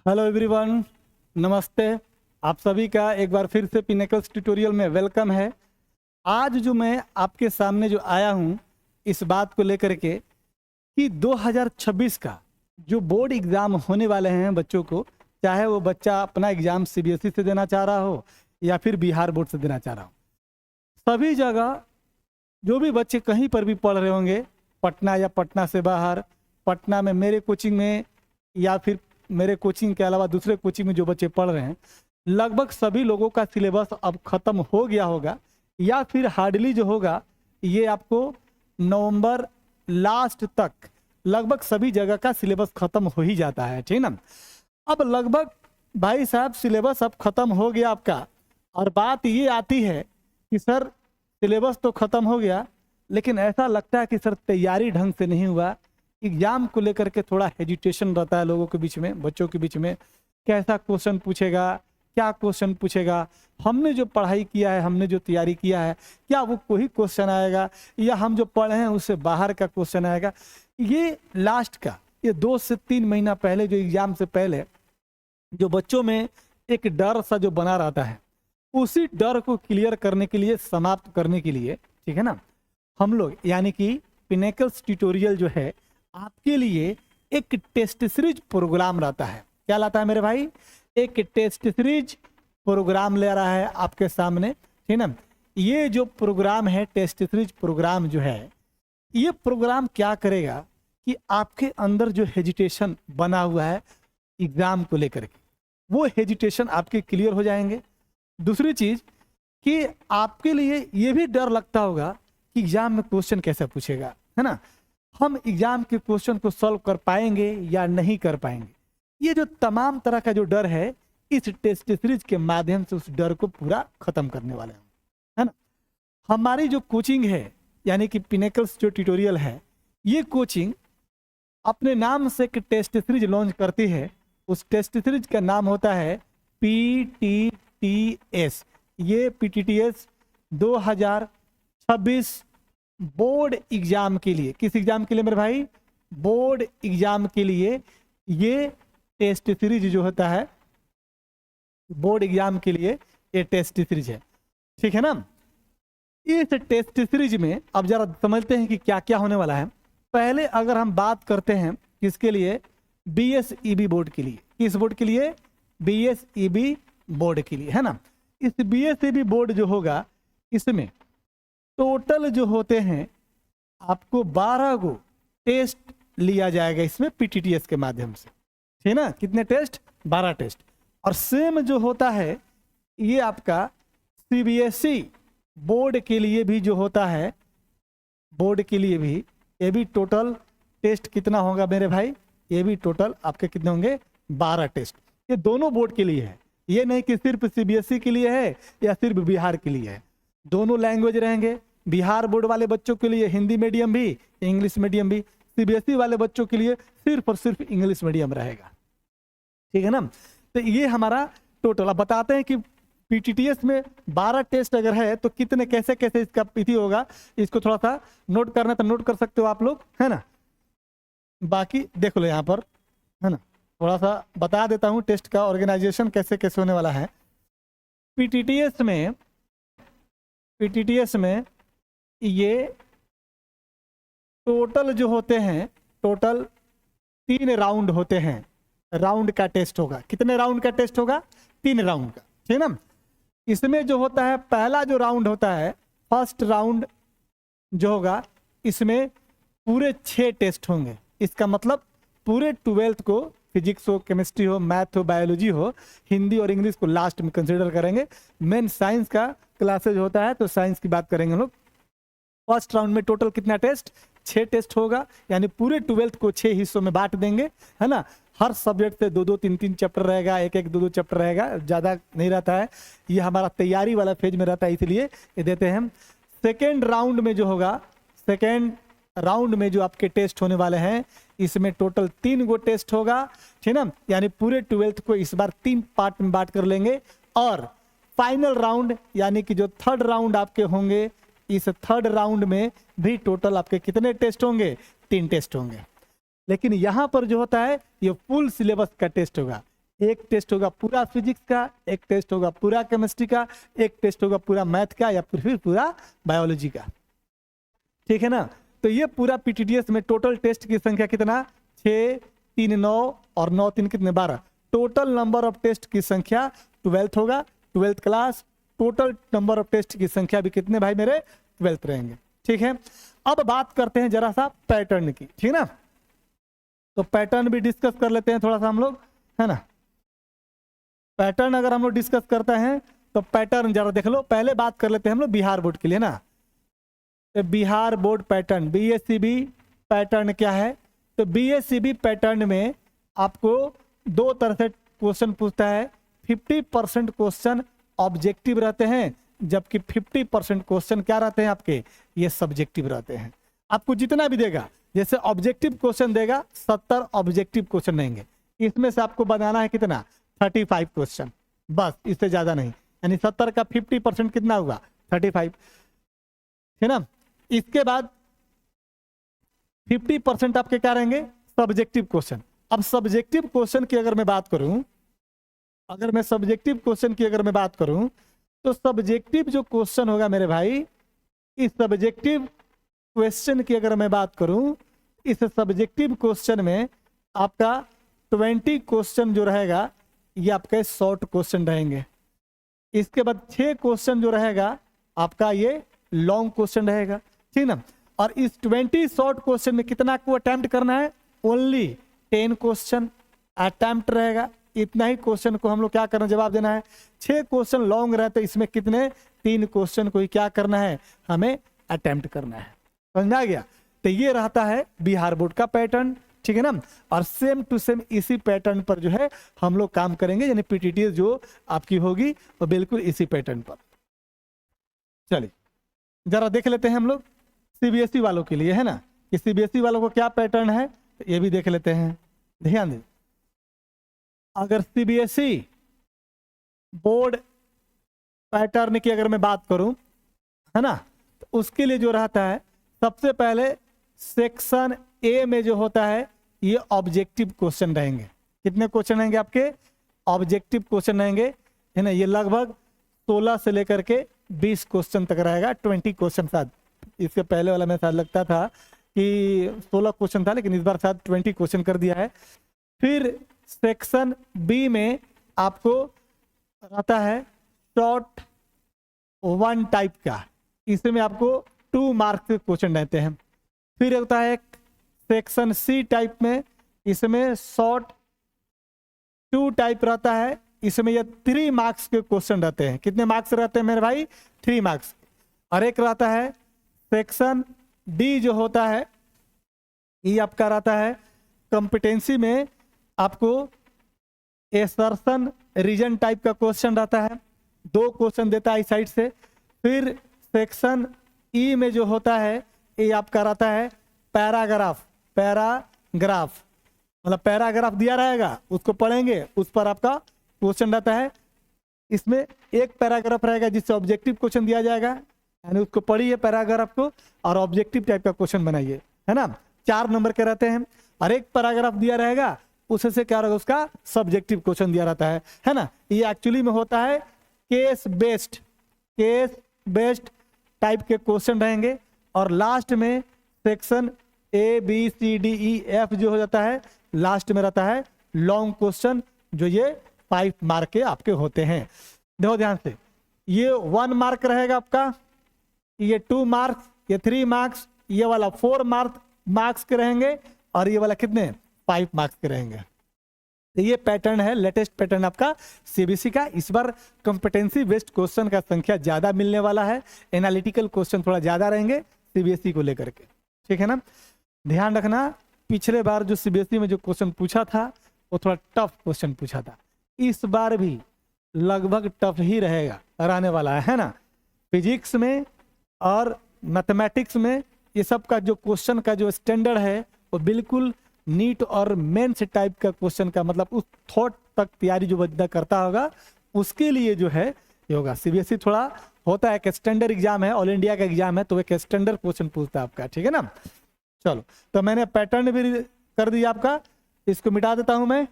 Hello everyone, नमस्ते। आप सभी का एक बार फिर से पिनेकल्स ट्यूटोरियल में वेलकम है। आज जो मैं आपके सामने जो आया हूँ इस बात को लेकर के कि 2026 का जो बोर्ड एग्ज़ाम होने वाले हैं बच्चों को, चाहे वो बच्चा अपना एग्ज़ाम सीबीएसई से देना चाह रहा हो या फिर बिहार बोर्ड से देना चाह रहा हो, सभी जगह जो भी बच्चे कहीं पर भी पढ़ रहे होंगे, पटना या पटना से बाहर, पटना में मेरे कोचिंग में या फिर मेरे कोचिंग के अलावा दूसरे कोचिंग में जो बच्चे पढ़ रहे हैं, लगभग सभी लोगों का सिलेबस अब ख़त्म हो गया होगा या फिर हार्डली जो होगा ये आपको नवंबर लास्ट तक लगभग सभी जगह का सिलेबस ख़त्म हो ही जाता है, ठीक ना। अब लगभग भाई साहब सिलेबस अब ख़त्म हो गया आपका, और बात ये आती है कि सर सिलेबस तो ख़त्म हो गया लेकिन ऐसा लगता है कि सर तैयारी ढंग से नहीं हुआ। एग्जाम को लेकर के थोड़ा हेजिटेशन रहता है लोगों के बीच में, बच्चों के बीच में। कैसा क्वेश्चन पूछेगा, क्या क्वेश्चन पूछेगा, हमने जो पढ़ाई किया है, हमने जो तैयारी किया है, क्या वो कोई क्वेश्चन आएगा या हम जो पढ़े हैं उससे बाहर का क्वेश्चन आएगा। ये लास्ट का ये 2 से 3 महीना पहले जो एग्जाम से पहले जो बच्चों में एक डर सा जो बना रहता है, उसी डर को क्लियर करने के लिए, समाप्त करने के लिए, ठीक है ना, हम लोग यानी कि पिनेकल्स ट्यूटोरियल जो है आपके लिए एक टेस्ट सीरीज प्रोग्राम लाता है। क्या लाता है मेरे भाई? एक टेस्ट सीरीज प्रोग्राम ले रहा है आपके सामने, ठीक ना। ये जो प्रोग्राम है, टेस्ट सीरीज प्रोग्राम जो है, ये प्रोग्राम क्या करेगा कि आपके अंदर जो हेजिटेशन बना हुआ है एग्जाम को लेकर के, वो हेजिटेशन आपके क्लियर हो जाएंगे। दूसरी चीज कि आपके लिए ये भी डर लगता होगा कि एग्जाम में क्वेश्चन कैसे पूछेगा, है ना, हम एग्जाम के क्वेश्चन को सॉल्व कर पाएंगे या नहीं कर पाएंगे। ये जो तमाम तरह का जो डर है, इस टेस्ट सीरीज के माध्यम से उस डर को पूरा खत्म करने वाले हैं, है ना। हमारी जो कोचिंग है यानी कि पिनेकल्स जो ट्यूटोरियल है, ये कोचिंग अपने नाम से एक टेस्ट सीरीज लॉन्च करती है। उस टेस्ट सीरीज का नाम होता है PTTS। ये PTTS 2026 बोर्ड एग्जाम के लिए, किस एग्जाम के लिए मेरे भाई? बोर्ड एग्जाम के लिए ये टेस्ट सीरीज जो होता है, बोर्ड एग्जाम के लिए ये टेस्ट सीरीज है, ठीक है ना। इस टेस्ट सीरीज में अब जरा समझते हैं कि क्या क्या होने वाला है। पहले अगर हम बात करते हैं किसके लिए? BSEB बोर्ड के लिए। किस बोर्ड के लिए? BSEB बोर्ड के लिए, है ना। इस BSEB बोर्ड जो होगा, इसमें टोटल जो होते हैं आपको 12 गो टेस्ट लिया जाएगा इसमें PTTS के माध्यम से, ठीक है ना। कितने टेस्ट? 12 टेस्ट। और सेम जो होता है ये आपका CBSE बोर्ड के लिए भी जो होता है, बोर्ड के लिए भी ये भी टोटल टेस्ट कितना होगा मेरे भाई? ये भी टोटल आपके कितने होंगे? 12 टेस्ट। ये दोनों बोर्ड के लिए है, ये नहीं कि सिर्फ CBSE के लिए है या सिर्फ बिहार के लिए है। दोनों लैंग्वेज रहेंगे। बिहार बोर्ड वाले बच्चों के लिए हिंदी मीडियम भी, इंग्लिश मीडियम भी। CBSE वाले बच्चों के लिए सिर्फ और सिर्फ इंग्लिश मीडियम रहेगा, ठीक है ना। तो ये हमारा टोटल। अब बताते हैं कि PTTS में 12 टेस्ट अगर है तो कितने, कैसे कैसे इसका विधि होगा। इसको थोड़ा सा नोट करना तो नोट कर सकते हो आप लोग, है ना। बाकी देख लो यहाँ पर, है ना, थोड़ा सा बता देता हूँ टेस्ट का ऑर्गेनाइजेशन कैसे कैसे होने वाला है। PTTS में ये टोटल जो होते हैं, टोटल 3 राउंड होते हैं। राउंड का टेस्ट होगा। कितने राउंड का टेस्ट होगा? 3 राउंड का, ठीक है ना। इसमें जो होता है, पहला जो राउंड होता है, फर्स्ट राउंड जो होगा, इसमें पूरे 6 टेस्ट होंगे। इसका मतलब पूरे 12th को, फिजिक्स हो, केमिस्ट्री हो, मैथ हो, बायोलॉजी हो, हिंदी और इंग्लिश को लास्ट में कंसिडर करेंगे। मेन साइंस का क्लासेज होता है तो साइंस की बात करेंगे हम लोग। फर्स्ट राउंड में टोटल कितना टेस्ट? 6 टेस्ट होगा, यानी पूरे 12th को 6 हिस्सों में बांट देंगे, है ना। हर सब्जेक्ट से 2-2, 3-3 चैप्टर रहेगा, 1-1, 2-2 चैप्टर रहेगा, ज़्यादा नहीं रहता है। ये हमारा तैयारी वाला फेज में रहता है, इसलिए ये देते हैं। सेकेंड राउंड में जो होगा, सेकेंड राउंड में जो आपके टेस्ट होने वाले हैं, इसमें टोटल 3 गो टेस्ट होगा, ठीक ना। यानी पूरे 12th को इस बार 3 पार्ट में बांट कर लेंगे। और फाइनल राउंड यानी कि जो थर्ड राउंड आपके होंगे, इस थर्ड राउंड में भी टोटल आपके कितने टेस्ट होंगे? 3 टेस्ट होंगे। लेकिन यहाँ पर जो होता है ये फुल सिलेबस का टेस्ट होगा। एक टेस्ट होगा पूरा फिजिक्स का, एक टेस्ट होगा पूरा केमिस्ट्री का, एक टेस्ट होगा पूरा मैथ का या फिर पूरा बायोलॉजी का। ठीक है ना। तो ये पूरा पीटीडीएस में टोटल टेस्ट की संख्या कितना, 6 3 9 और 9 3 कितने 12। टोटल नंबर ऑफ टेस्ट की संख्या 12 होगा, 12th class. Total number of test की संख्या भी कितने भाई मेरे 12th रहेंगे। ठीक है। अब बात करते हैं जरा सा पैटर्न की, ठीक ना। तो पैटर्न भी डिस्कस कर लेते हैं थोड़ा सा हम लोग, है ना। पैटर्न अगर हम लोग डिस्कस करते हैं तो पैटर्न जरा देख लो। पहले बात कर लेते हैं हम लोग बिहार बोर्ड के लिए ना। तो Bihar board pattern BSCB pattern क्या है। तो बीएससीबी पैटर्न में आपको दो तरह से क्वेश्चन पूछता है। 50% क्वेश्चन ऑब्जेक्टिव रहते हैं, जबकि 50% क्वेश्चन क्या रहते हैं आपके, ये सब्जेक्टिव रहते हैं। आपको जितना भी देगा, जैसे ऑब्जेक्टिव क्वेश्चन देगा 70 ऑब्जेक्टिव क्वेश्चन देंगे, इसमें से आपको बनाना है कितना 35 क्वेश्चन, बस इससे ज्यादा नहीं। यानी 70 का 50% कितना होगा 35, है ना। इसके बाद 50% आपके क्या रहेंगे सब्जेक्टिव क्वेश्चन। अब सब्जेक्टिव क्वेश्चन की अगर मैं बात करूं, तो सब्जेक्टिव जो क्वेश्चन होगा मेरे भाई, इस सब्जेक्टिव क्वेश्चन की अगर मैं बात करूं, इस सब्जेक्टिव क्वेश्चन में आपका 20 क्वेश्चन जो रहेगा ये आपके शॉर्ट क्वेश्चन रहेंगे। इसके बाद 6 क्वेश्चन जो रहेगा आपका ये लॉन्ग क्वेश्चन रहेगा, ठीक ना। और इस 20 शॉर्ट क्वेश्चन में कितना को अटेम्प्ट करना है, ओनली 10 क्वेश्चन अटेम्प्ट रहेगा। इतना ही क्वेश्चन को हम लोग क्या करना, जवाब देना है। 6 क्वेश्चन लॉन्ग रहते, इसमें कितने 3 क्वेश्चन को ही क्या करना है, हमें अटेम्प्ट करना है। समझ आ गया। तो ये रहता है बिहार बोर्ड का पैटर्न, ठीक है ना। और सेम टू सेम इसी पैटर्न पर जो है हम लोग काम करेंगे, यानी पीटीटीएस जो आपकी होगी वो बिल्कुल इसी पैटर्न पर। चलिए जरा देख लेते हैं हम लोग सीबीएसई वालों के लिए, है ना, कि सीबीएसई वालों को क्या पैटर्न है, तो ये भी देख लेते हैं। ध्यान दें, अगर सीबीएसई बोर्ड पैटर्न की अगर मैं बात करूं, है ना, तो उसके लिए जो रहता है सबसे पहले सेक्शन ए में जो होता है ये ऑब्जेक्टिव क्वेश्चन रहेंगे। कितने क्वेश्चन रहेंगे आपके ऑब्जेक्टिव क्वेश्चन रहेंगे, है ना। ये लगभग 16 से लेकर के 20 क्वेश्चन तक रहेगा। 20 क्वेश्चन शायद, इसके पहले वाला में शायद लगता था कि 16 क्वेश्चन था, लेकिन इस बार शायद 20 क्वेश्चन कर दिया है। फिर सेक्शन बी में आपको रहता है शॉर्ट 1 टाइप का, इसमें आपको 2 मार्क्स के क्वेश्चन रहते हैं। फिर होता है सेक्शन सी टाइप में, इसमें शॉर्ट 2 टाइप रहता है, इसमें ये 3 मार्क्स के क्वेश्चन रहते हैं। कितने मार्क्स रहते हैं मेरे भाई 3 मार्क्स। और एक रहता है सेक्शन डी जो होता है, ये आपका रहता है कॉम्पिटेंसी में आपको एसर्शन रीजन टाइप का क्वेश्चन रहता है, 2 क्वेश्चन देता है इस साइड से। फिर सेक्शन ई में जो होता है ये आपका रहता है पैराग्राफ मतलब पैराग्राफ दिया रहेगा, उसको पढ़ेंगे, उस पर आपका क्वेश्चन रहता है। इसमें एक पैराग्राफ रहेगा जिससे ऑब्जेक्टिव क्वेश्चन दिया जाएगा, यानी उसको पढ़िए पैराग्राफ को और ऑब्जेक्टिव टाइप का क्वेश्चन बनाइए, है ना। 4 नंबर के रहते हैं। और एक पैराग्राफ दिया रहेगा, उससे क्या रहेगा उसका सब्जेक्टिव क्वेश्चन दिया रहता है ना। ये एक्चुअली में होता है केस बेस्ड टाइप के क्वेश्चन रहेंगे। और लास्ट में section A B C D E F जो हो जाता है, लास्ट में रहता है लॉन्ग क्वेश्चन, जो ये 5 मार्क के आपके होते हैं। देखो ध्यान से, ये 1 मार्क रहेगा आपका, ये 2 मार्क्स, ये 3 मार्क्स, ये वाला 4 मार्क्स के रहेंगे, और ये वाला कितने 5 मार्क्स के रहेंगे। तो ये पैटर्न है, लेटेस्ट पैटर्न आपका सीबीएसई का। इस बार कॉम्पिटेंसी बेस्ड क्वेश्चन का संख्या ज्यादा मिलने वाला है, एनालिटिकल क्वेश्चन थोड़ा ज्यादा रहेंगे सीबीएसई को लेकर के, ठीक है ना। ध्यान रखना, पिछले बार जो सीबीएसई में जो क्वेश्चन पूछा था वो थोड़ा टफ क्वेश्चन पूछा था, इस बार भी लगभग टफ ही रहेगा, रहने वाला है ना। फिजिक्स में और मैथमेटिक्स में ये सब का जो क्वेश्चन का जो स्टैंडर्ड है वो बिल्कुल नीट और मेंस टाइप का क्वेश्चन का, मतलब उस थॉट तक तैयारी जो बंदा करता होगा उसके लिए जो है ये होगा। सीबीएसई थोड़ा होता है कि स्टैंडर्ड एग्जाम है, ऑल इंडिया का एग्जाम है, तो एक स्टैंडर्ड क्वेश्चन पूछता है आपका, ठीक है ना। चलो, तो मैंने पैटर्न भी कर दिया आपका, इसको मिटा देता हूं मैं।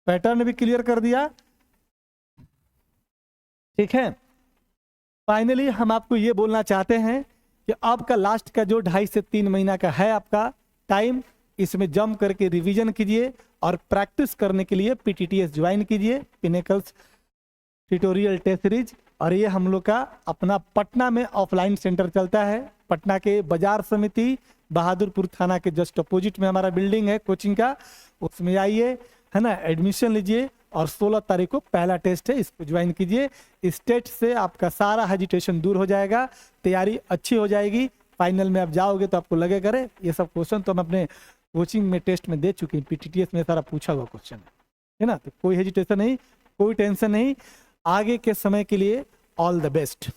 पैटर्न भी क्लियर कर दिया। ठीक है, फाइनली हम आपको ये बोलना चाहते हैं कि आपका लास्ट का जो 2.5 से 3 महीना का है आपका टाइम, इसमें जम करके रिवीजन कीजिए और प्रैक्टिस करने के लिए पीटीटीएस ज्वाइन कीजिए, पिनेकल्स ट्यूटोरियल टेस्ट सीरीज। और ये हम लोग का अपना पटना में ऑफलाइन सेंटर चलता है, पटना के बाजार समिति बहादुरपुर थाना के जस्ट अपोजिट में हमारा बिल्डिंग है कोचिंग का, उसमें आइए, है ना, एडमिशन लीजिए और 16 तारीख को पहला टेस्ट है, इसको ज्वाइन कीजिए। इस टेस्ट से आपका सारा हेजिटेशन दूर हो जाएगा, तैयारी अच्छी हो जाएगी। फाइनल में आप जाओगे तो आपको लगेगा अरे ये सब क्वेश्चन तो हम अपने कोचिंग में टेस्ट में दे चुके हैं, पीटीटीएस में सारा पूछा हुआ क्वेश्चन है ना। तो कोई हेजिटेशन नहीं, कोई टेंशन नहीं। आगे के समय के लिए ऑल द बेस्ट।